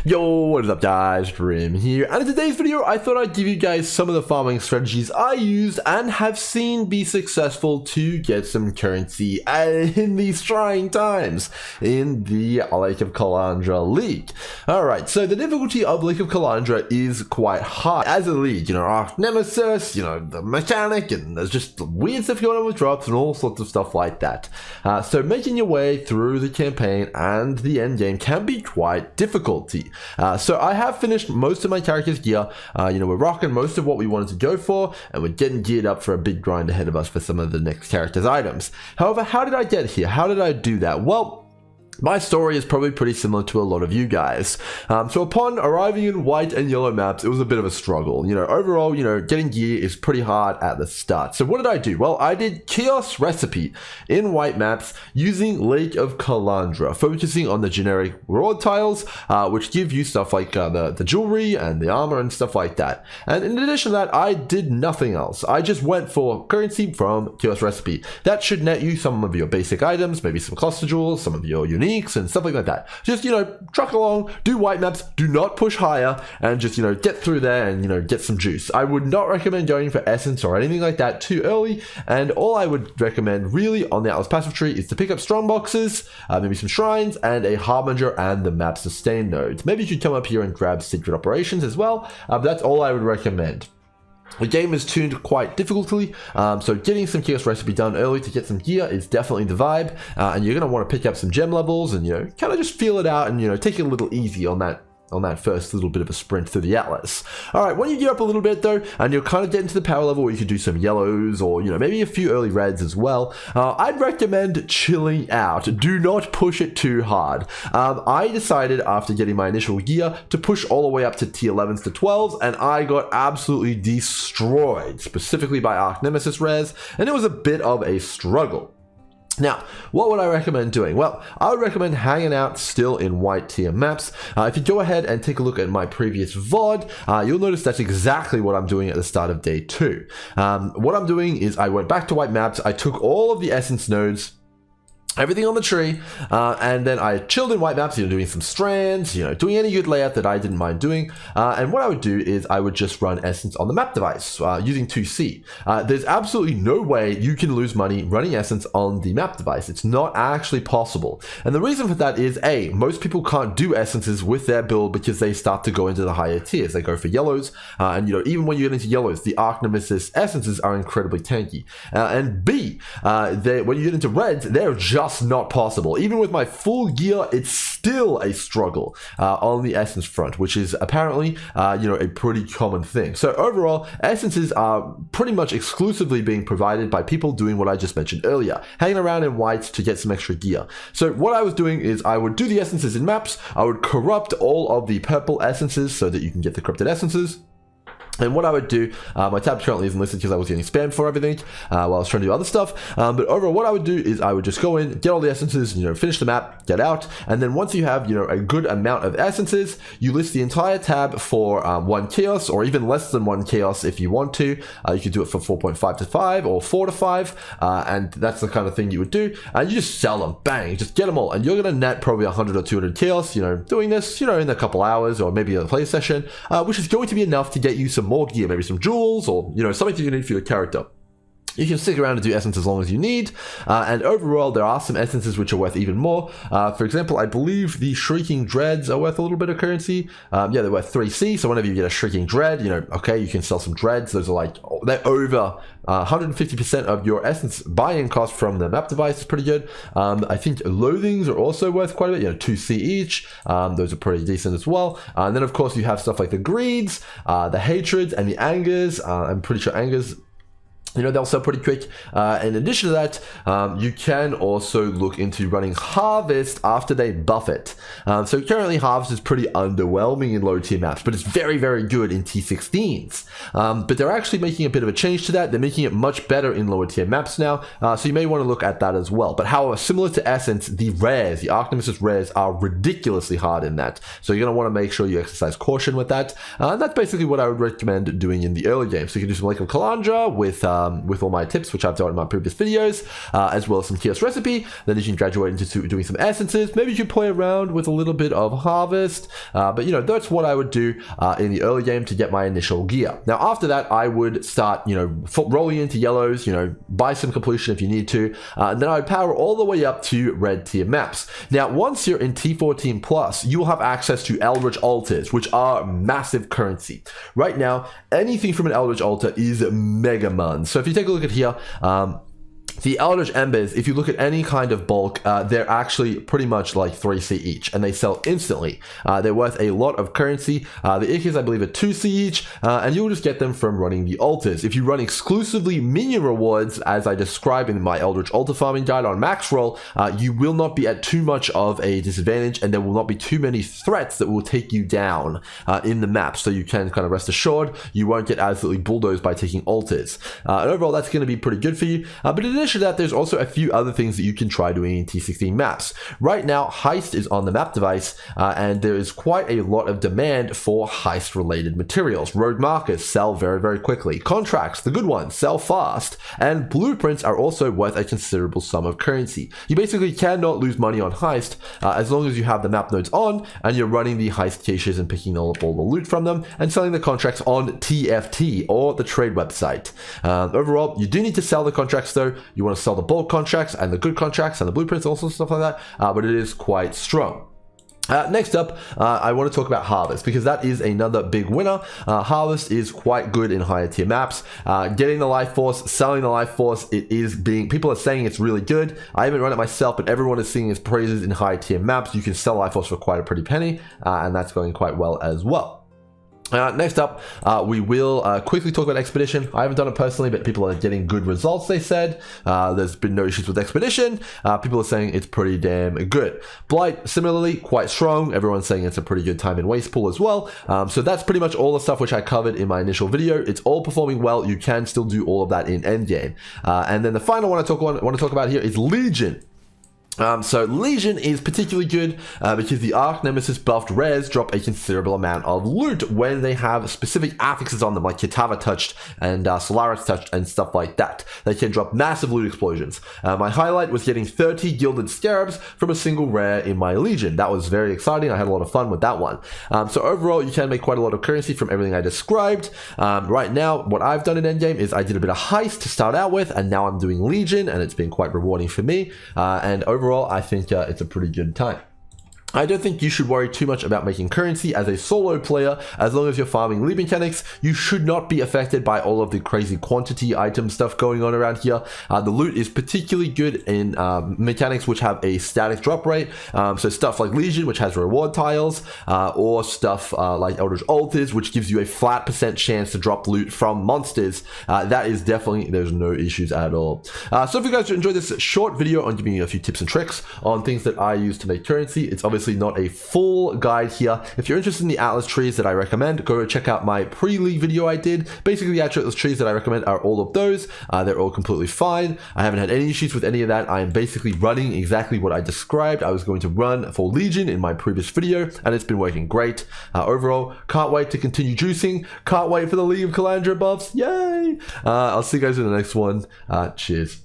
Yo, what is up guys, Grim here, and in today's video I thought I'd give you guys some of the farming strategies I used and have seen be successful to get some currency in these trying times in the Lake of Kalandra League. Alright, so the difficulty of Lake of Kalandra is quite high. As a league, Arch Nemesis, the mechanic, and there's just weird stuff going on with drops and all sorts of stuff like that. So making your way through the campaign and the end game can be quite difficult. So I have finished most of my character's gear. We're rocking most of what we wanted to go for, and we're getting geared up for a big grind ahead of us for some of the next character's items. However, how did I get here? How did I do that? Well, my story is probably pretty similar to a lot of you guys. So upon arriving in white and yellow maps, it was a bit of a struggle. Overall, getting gear is pretty hard at the start. So what did I do? Well, I did Chaos Recipe in white maps using Lake of Kalandra, focusing on the generic reward tiles, which give you stuff like the jewelry and the armor and stuff like that. And in addition to that, I did nothing else. I just went for currency from Chaos Recipe. That should net you some of your basic items, maybe some cluster jewels, some of your uniques and stuff like that. Just, truck along, do white maps, do not push higher, and just, get through there and, get some juice. I would not recommend going for essence or anything like that too early, and all I would recommend really on the Atlas passive tree is to pick up strong boxes, maybe some shrines, and a harbinger and the map sustain nodes. Maybe you could come up here and grab secret operations as well, but that's all I would recommend. The game is tuned quite difficultly, so getting some Chaos Recipe done early to get some gear is definitely the vibe, and you're going to want to pick up some gem levels and, kind of just feel it out and, take it a little easy on that first little bit of a sprint through the Atlas. Alright, when you get up a little bit though, and you're kind of getting to the power level where you can do some yellows or, maybe a few early reds as well, I'd recommend chilling out. Do not push it too hard. I decided after getting my initial gear to push all the way up to T11s to 12s, and I got absolutely destroyed, specifically by Arch Nemesis rares, and it was a bit of a struggle. Now, what would I recommend doing? Well, I would recommend hanging out still in white tier maps. If you go ahead and take a look at my previous VOD, you'll notice that's exactly what I'm doing at the start of day 2. What I'm doing is I went back to white maps, I took all of the essence nodes, everything on the tree, and then I chilled in white maps, doing some strands, doing any good layout that I didn't mind doing. And what I would do is I would just run Essence on the map device using 2C. There's absolutely no way you can lose money running Essence on the map device. It's not actually possible. And the reason for that is, A, most people can't do Essences with their build because they start to go into the higher tiers. They go for yellows, and even when you get into yellows, the Arch Nemesis Essences are incredibly tanky. And B, when you get into reds, they're just not possible. Even with my full gear, it's still a struggle on the essence front, which is apparently a pretty common thing. So overall, essences are pretty much exclusively being provided by people doing what I just mentioned earlier, hanging around in whites to get some extra gear. So what I was doing is I would do the essences in maps, I would corrupt all of the purple essences so that you can get the corrupted essences. And what I would do, my tab currently isn't listed because I was getting spammed for everything while I was trying to do other stuff. But overall, what I would do is I would just go in, get all the essences, finish the map, get out. And then once you have, a good amount of essences, you list the entire tab for 1 chaos or even less than 1 chaos if you want to. You could do it for 4.5 to 5 or 4 to 5. And that's the kind of thing you would do. And you just sell them, bang, just get them all. And you're going to net probably 100 or 200 chaos, doing this, in a couple hours or maybe a play session, which is going to be enough to get you some more gear, maybe some jewels or something that you need for your character. You can stick around and do essence as long as you need, and overall there are some essences which are worth even more. For example, I believe the Shrieking Dreads are worth a little bit of currency. Yeah, they're worth 3C, so whenever you get a Shrieking Dread, okay, you can sell some dreads. Those are they're over 150% of your essence buying cost from the map device is pretty good. I think Loathings are also worth quite a bit, 2C each. Those are pretty decent as well. And then of course you have stuff like the Greeds, the Hatreds, and the Angers. I'm pretty sure Angers, they'll sell pretty quick. In addition to that, you can also look into running Harvest after they buff it. So currently Harvest is pretty underwhelming in low tier maps, but it's very, very good in T16s. But they're actually making a bit of a change to that. They're making it much better in lower tier maps now. So you may want to look at that as well. But however, similar to Essence, the rares, the Arch Nemesis rares are ridiculously hard in that. So you're going to want to make sure you exercise caution with that. And that's basically what I would recommend doing in the early game. So you can do some Lake of Kalandra with with all my tips, which I've done in my previous videos, as well as some kiosk recipe. Then you can graduate into doing some essences. Maybe you can play around with a little bit of harvest, but that's what I would do in the early game to get my initial gear. Now after that, I would start rolling into yellows, buy some completion if you need to, and then I would power all the way up to red tier maps. Now once you're in T14 plus, you will have access to Eldritch altars, which are massive currency. Right now, anything from an Eldritch altar is mega mon. So if you take a look at here, the Eldritch Embers, if you look at any kind of bulk, they're actually pretty much like 3C each, and they sell instantly. They're worth a lot of currency. The Ickies, I believe, are 2C each, and you'll just get them from running the altars. If you run exclusively minion rewards, as I describe in my Eldritch altar farming guide on max roll, you will not be at too much of a disadvantage, and there will not be too many threats that will take you down in the map. So you can kind of rest assured you won't get absolutely bulldozed by taking altars. And overall, that's going to be pretty good for you. But in addition to that, there's also a few other things that you can try doing in T16 maps. Right now, Heist is on the map device, and there is quite a lot of demand for Heist-related materials. Road markers sell very, very quickly. Contracts, the good ones, sell fast. And blueprints are also worth a considerable sum of currency. You basically cannot lose money on Heist as long as you have the map nodes on and you're running the Heist caches and picking all the loot from them and selling the contracts on TFT or the trade website. Overall, you do need to sell the contracts though. You want to sell the bulk contracts and the good contracts and the blueprints, also stuff like that, but it is quite strong. Next up, I want to talk about Harvest, because that is another big winner. Harvest is quite good in higher tier maps. Getting the Life Force, selling the Life Force, people are saying it's really good. I haven't run it myself, but everyone is singing its praises in higher tier maps. You can sell Life Force for quite a pretty penny, and that's going quite well as well. Next up, we will quickly talk about Expedition. I haven't done it personally, but people are getting good results, they said. There's been no issues with Expedition. People are saying it's pretty damn good. Blight, similarly, quite strong. Everyone's saying it's a pretty good time in Waste Pool as well. So that's pretty much all the stuff which I covered in my initial video. It's all performing well. You can still do all of that in endgame. And then the final one I want to talk about here is Legion. So Legion is particularly good because the Arch Nemesis buffed rares drop a considerable amount of loot when they have specific affixes on them, like Kitava touched and Solaris touched and stuff like that. They can drop massive loot explosions. My highlight was getting 30 Gilded Scarabs from a single rare in my Legion. That was very exciting. I had a lot of fun with that one. So overall, you can make quite a lot of currency from everything I described. Right now, what I've done in endgame is I did a bit of Heist to start out with, and now I'm doing Legion, and it's been quite rewarding for me. And overall, I think it's a pretty good time. I don't think you should worry too much about making currency as a solo player. As long as you're farming lead mechanics, you should not be affected by all of the crazy quantity item stuff going on around here. The loot is particularly good in mechanics which have a static drop rate. So stuff like Legion, which has reward tiles, or stuff like Eldritch Altars, which gives you a flat % chance to drop loot from monsters. That is definitely, there's no issues at all. So if you guys enjoyed this short video on giving you a few tips and tricks on things that I use to make currency, it's obviously not a full guide here. If you're interested in the Atlas trees that I recommend, go check out my pre-league video I did. Basically, the Atlas trees that I recommend are all of those. They're all completely fine. I haven't had any issues with any of that. I am basically running exactly what I described I was going to run for Legion in my previous video, and it's been working great. Overall, can't wait to continue juicing. Can't wait for the League of Calandra buffs. Yay! I'll see you guys in the next one. Cheers.